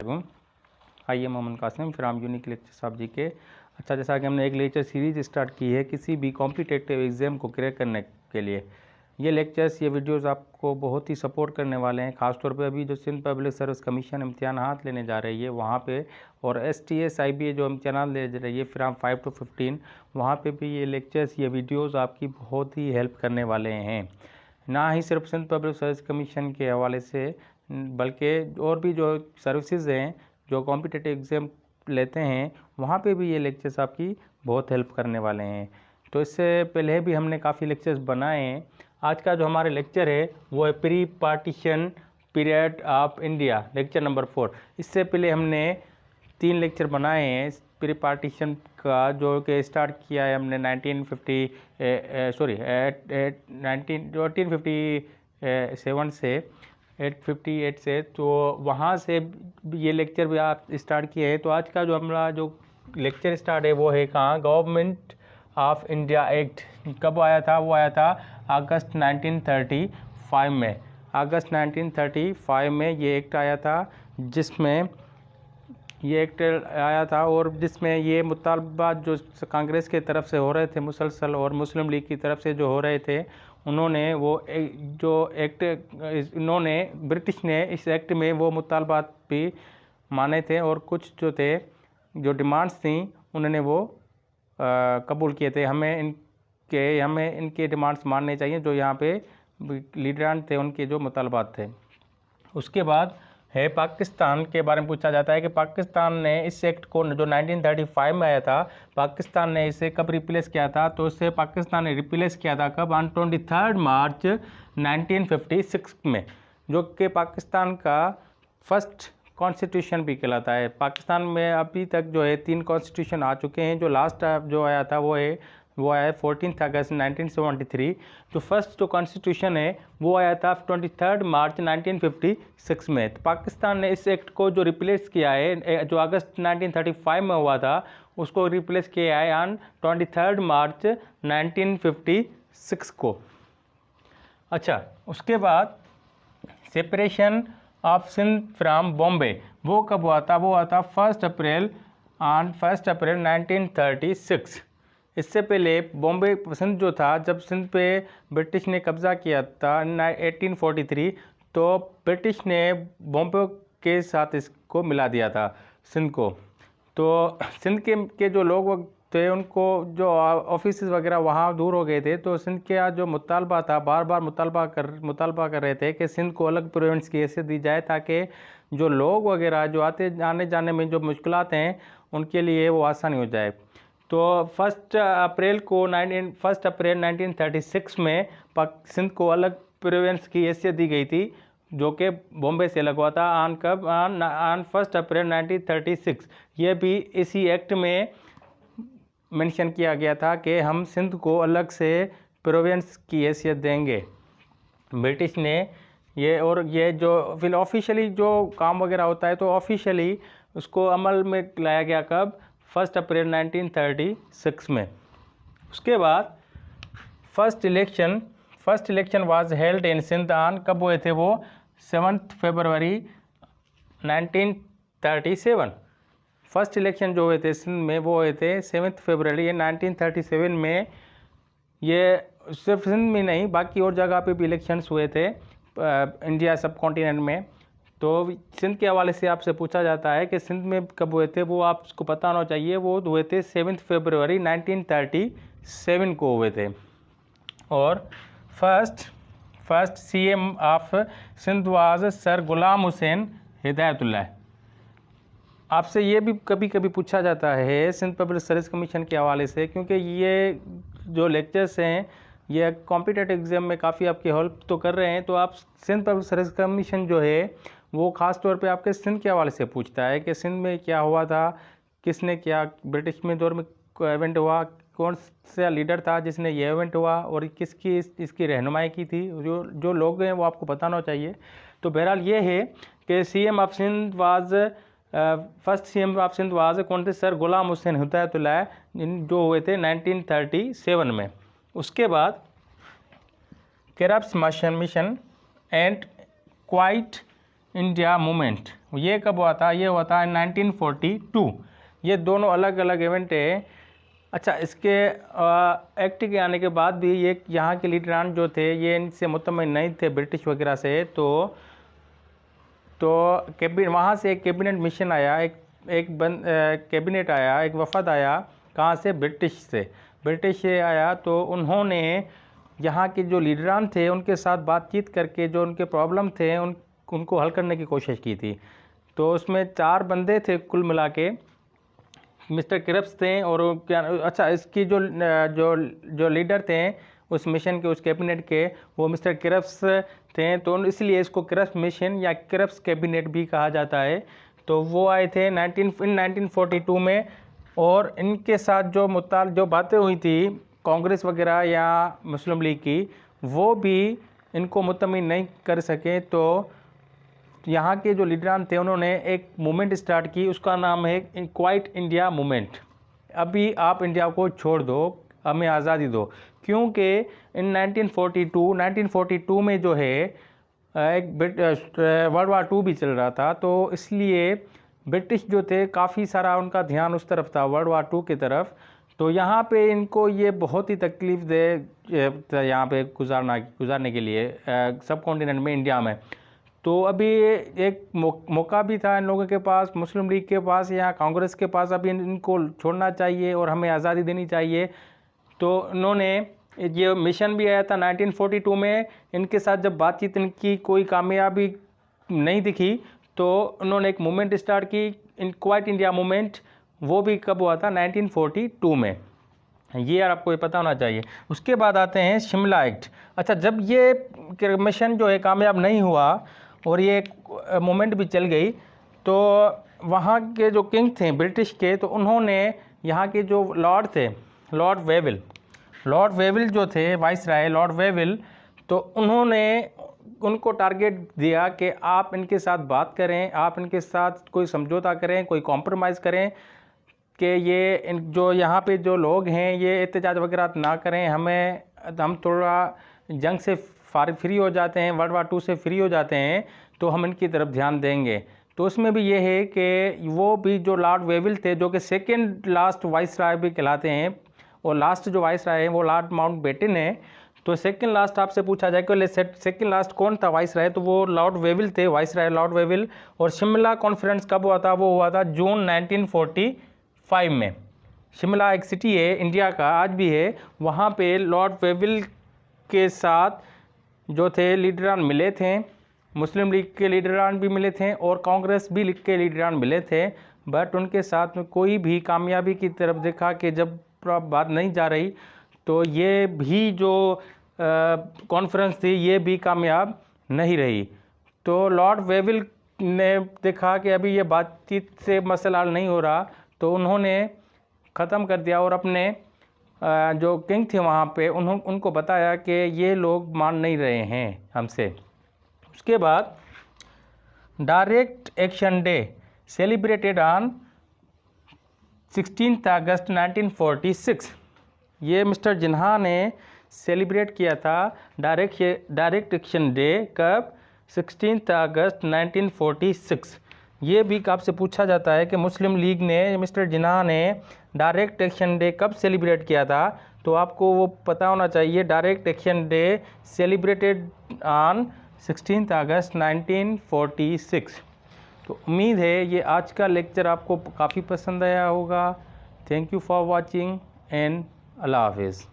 वालेकुम। आइए Mohammad Qasim from unique lecture साहब जी के। अच्छा, जैसा कि हमने एक लेक्चर सीरीज़ स्टार्ट की है किसी भी कॉम्पिटिटिव एग्ज़ाम को क्रैक करने के लिए। ये लेक्चर्स, ये वीडियोस आपको बहुत ही सपोर्ट करने वाले हैं। ख़ासतौर पे अभी जो सिंध पब्लिक सर्विस कमीशन इम्तिहानात लेने जा रही है वहाँ पे, और STS IBA जो इम्तिहानात ले रही है फ्राम 5 to 15, वहाँ पे भी ये लेक्चर्स, ये वीडियोज़ आपकी बहुत ही हेल्प करने वाले हैं। ना ही सिर्फ सिंध पब्लिक सर्विस कमीशन के हवाले से, बल्कि और भी जो सर्विसेज हैं जो कॉम्पिटिटिव एग्ज़ाम लेते हैं वहाँ पे भी ये लेक्चर्स आपकी बहुत हेल्प करने वाले हैं। तो इससे पहले भी हमने काफ़ी लेक्चर्स बनाए हैं। आज का जो हमारे लेक्चर है वो है pre partition period of India, lecture number 4। इससे पहले हमने 3 लेक्चर बनाए हैं प्री पार्टीशन का, जो कि स्टार्ट किया है हमने 1857 से 858 से, तो वहाँ से ये लेक्चर भी आप स्टार्ट किए हैं। तो आज का जो हमारा जो लेक्चर स्टार्ट है वो है कहाँ, गवर्नमेंट ऑफ इंडिया एक्ट कब आया था? वो आया था अगस्त 1935 में। अगस्त 1935 में ये एक्ट आया था, जिसमें ये एक्ट आया था और जिसमें ये मुतालबात जो कांग्रेस की तरफ से हो रहे थे मुसलसल, और मुस्लिम लीग की तरफ से जो हो रहे थे, उन्होंने वो जो एक्ट, इन्होंने ब्रिटिश ने इस एक्ट में वो मुतालबात भी माने थे, और कुछ जो थे जो डिमांड्स थी उन्होंने वो कबूल किए थे। हमें इनके डिमांड्स मानने चाहिए, जो यहाँ पे लीडरान थे उनके जो मुतालबात थे। उसके बाद है पाकिस्तान के बारे में पूछा जाता है कि पाकिस्तान ने इस एक्ट को जो 1935 में आया था, पाकिस्तान ने इसे कब रिप्लेस किया था? तो इसे पाकिस्तान ने रिप्लेस किया था कब? ऑन 23 मार्च 1956 में, जो कि पाकिस्तान का फर्स्ट कॉन्स्टिट्यूशन भी कहलाता है। पाकिस्तान में अभी तक जो है 3 कॉन्स्टिट्यूशन आ चुके हैं। जो लास्ट जो आया था वो आया है 14 अगस्त 1973। जो फर्स्ट जो कॉन्स्टिट्यूशन है वो आया था 23 मार्च 1956 में। तो पाकिस्तान ने इस एक्ट को जो रिप्लेस किया है, जो अगस्त 1935 में हुआ था, उसको रिप्लेस किया है ऑन 23 मार्च 1956 को। अच्छा, उसके बाद separation of Sindh from Bombay वो कब हुआ था? वो हुआ था 1 अप्रैल 1936। इससे पहले बॉम्बे सिंध जो था, जब सिंध पे ब्रिटिश ने कब्ज़ा किया था 1843, तो ब्रिटिश ने बॉम्बे के साथ इसको मिला दिया था सिंध को। तो सिंध के जो लोग थे उनको जो ऑफिस वगैरह वहाँ दूर हो गए थे, तो सिंध के जो मुतालबा था, बार बार मुतालबा कर रहे थे कि सिंध को अलग प्रोविंस की हैसियत दी जाए, ताकि जो लोग वगैरह जो आने जाने में जो मुश्किलात हैं उनके लिए वो आसानी हो जाए। तो 1 अप्रैल 1936 में सिंध को अलग प्रोविंस की हैसियत दी गई थी, जो कि बॉम्बे से अलग हुआ था ऑन 1 अप्रैल 1936। ये भी इसी एक्ट में मेंशन किया गया था कि हम सिंध को अलग से प्रोविंस की हैसियत देंगे। ब्रिटिश ने ये, और ये जो फिर ऑफिशियली जो काम वगैरह होता है तो ऑफिशियली उसको अमल में लाया गया कब? 1 अप्रैल 1936 में। उसके बाद first election was held in Sindh on, कब हुए थे वो? 7 फरवरी 1937। फर्स्ट इलेक्शन जो हुए थे सिंध में वो हुए थे 7 फरवरी 1937 में। ये सिर्फ सिंध में नहीं, बाकी और जगह पे भी इलेक्शंस हुए थे इंडिया सब कॉन्टिनेंट में। तो सिंध के हवाले से आपसे पूछा जाता है कि सिंध में कब हुए थे, वो आपको पता होना चाहिए। वो हुए थे 7 फरवरी 1937 को हुए थे। और first CM of Sindh was sir Ghulam Hussain Hidayatullah. आपसे ये भी कभी कभी पूछा जाता है सिंध पब्लिक सर्विस कमीशन के हवाले से, क्योंकि ये जो लेक्चर्स हैं ये कॉम्पिटिटिव एग्ज़ाम में काफ़ी आपकी हेल्प तो कर रहे हैं। तो आप सिंध पब्लिक सर्विस कमीशन जो है वो ख़ास तौर पे आपके सिंध के हवाले से पूछता है कि सिंध में क्या हुआ था, किसने क्या, ब्रिटिश में दौर में इवेंट हुआ, कौन सा लीडर था जिसने ये इवेंट हुआ, और किसकी इसकी रहनुमाई की थी। जो लोग हैं वो आपको बताना चाहिए। तो बहरहाल ये है कि CM of Sindh was first CM of Sindh was कौन थे? सर गुलाम हुसैन हिदायतुल्लाह, जो हुए थे 1937 में। उसके बाद corrupts mission and quite India movement, ये कब हुआ था? ये हुआ था 1942। ये दोनों अलग अलग इवेंट है। अच्छा, इसके एक्ट के आने के बाद भी ये यहाँ के लीडरान जो थे ये इनसे मुतमिन नहीं थे ब्रिटिश वगैरह से, तो वहाँ से एक कैबिनेट मिशन आया, कैबिनेट आया, एक वफद आया। कहाँ से? ब्रिटिश से आया। तो उन्होंने यहाँ के जो लीडरान थे उनके साथ बातचीत करके जो उनके प्रॉब्लम थे उनको हल करने की कोशिश की थी। तो उसमें 4 बंदे थे कुल मिला के, मिस्टर क्रिप्स थे और क्या, अच्छा, इसकी जो लीडर थे उस मिशन के, उस कैबिनेट के, वो मिस्टर क्रिप्स थे। तो इसलिए इसको क्रिप्स मिशन या क्रिप्स कैबिनेट भी कहा जाता है। तो वो आए थे 1942 में, और इनके साथ जो बातें हुई थी कांग्रेस वगैरह या मुस्लिम लीग की, वो भी इनको मुतमिन नहीं कर सके। तो यहाँ के जो लीडरान थे उन्होंने एक मूवमेंट स्टार्ट की, उसका नाम है क्वाइट इंडिया मूवमेंट। अभी आप इंडिया को छोड़ दो, हमें आज़ादी दो, क्योंकि इन 1942 में जो है एक वर्ल्ड वार 2 भी चल रहा था। तो इसलिए ब्रिटिश जो थे काफ़ी सारा उनका ध्यान उस तरफ था, वर्ल्ड वार 2 की तरफ। तो यहाँ पे इनको ये बहुत ही तकलीफ दे यहाँ पे गुजारने के लिए सब कॉन्टिनेंट में, इंडिया में। तो अभी एक मौका भी था इन लोगों के पास, मुस्लिम लीग के पास या कांग्रेस के पास, अभी इनको छोड़ना चाहिए और हमें आज़ादी देनी चाहिए। तो उन्होंने ये मिशन भी आया था 1942 में। इनके साथ जब बातचीत इनकी कोई कामयाबी नहीं दिखी तो उन्होंने एक मूवमेंट स्टार्ट की, इन क्वाइट इंडिया मूवमेंट। वो भी कब हुआ था? 1942 में। ये यार आपको ये पता होना चाहिए। उसके बाद आते हैं शिमला एक्ट। अच्छा, जब ये मिशन जो है कामयाब नहीं हुआ और ये मूवमेंट भी चल गई, तो वहाँ के जो किंग थे ब्रिटिश के, तो उन्होंने यहाँ के जो लॉर्ड थे, लॉर्ड वेविल जो थे वाइसराय, लॉर्ड वेविल, तो उन्होंने उनको टारगेट दिया कि आप इनके साथ बात करें, आप इनके साथ कोई समझौता करें, कोई कॉम्प्रोमाइज़ करें कि ये जो यहाँ पे जो लोग हैं ये एहतजाज वगैरह ना करें, हम थोड़ा जंग से फ्री हो जाते हैं, वर्ल्ड वार 2 से फ्री हो जाते हैं, तो हम इनकी तरफ ध्यान देंगे। तो उसमें भी ये है कि वो भी जो लॉर्ड वेविल थे, जो कि सेकेंड लास्ट वाइसराय भी कहलाते हैं, और लास्ट जो वाइसराय है वो लॉर्ड माउंटबेटन है। तो सेकेंड लास्ट आपसे पूछा जाए कि सेकेंड लास्ट कौन था वाइसराय, तो वो लॉर्ड वेविल थे, वाइसराय लॉर्ड वेविल। और शिमला कॉन्फ्रेंस कब हुआ था? वो हुआ था जून 1945 में। शिमला एक सिटी है, इंडिया का, आज भी है। वहाँ पे लॉर्ड वेविल के साथ जो थे लीडरान मिले थे, मुस्लिम लीग के लीडरान भी मिले थे और कांग्रेस भी लीग के लीडरान मिले थे। बट उनके साथ में कोई भी कामयाबी की तरफ देखा कि जब बात नहीं जा रही, तो ये भी जो कॉन्फ्रेंस थी ये भी कामयाब नहीं रही। तो लॉर्ड वेविल ने देखा कि अभी ये बातचीत से मसला हल नहीं हो रहा, तो उन्होंने ख़त्म कर दिया और अपने जो किंग थे वहाँ पे उनको बताया कि ये लोग मान नहीं रहे हैं हमसे। उसके बाद direct action day celebrated on 16 अगस्त 1946। ये मिस्टर जिन्हा ने सेलिब्रेट किया था डायरेक्ट एक्शन डे कब? 16 अगस्त 1946। ये भी आपसे पूछा जाता है कि मुस्लिम लीग ने, मिस्टर जिन्हा ने डायरेक्ट एक्शन डे कब सेलिब्रेट किया था, तो आपको वो पता होना चाहिए। Direct action day celebrated on 16 अगस्त 1946। तो उम्मीद है ये आज का लेक्चर आपको काफ़ी पसंद आया होगा। Thank you for watching and अल्लाह हाफिज़।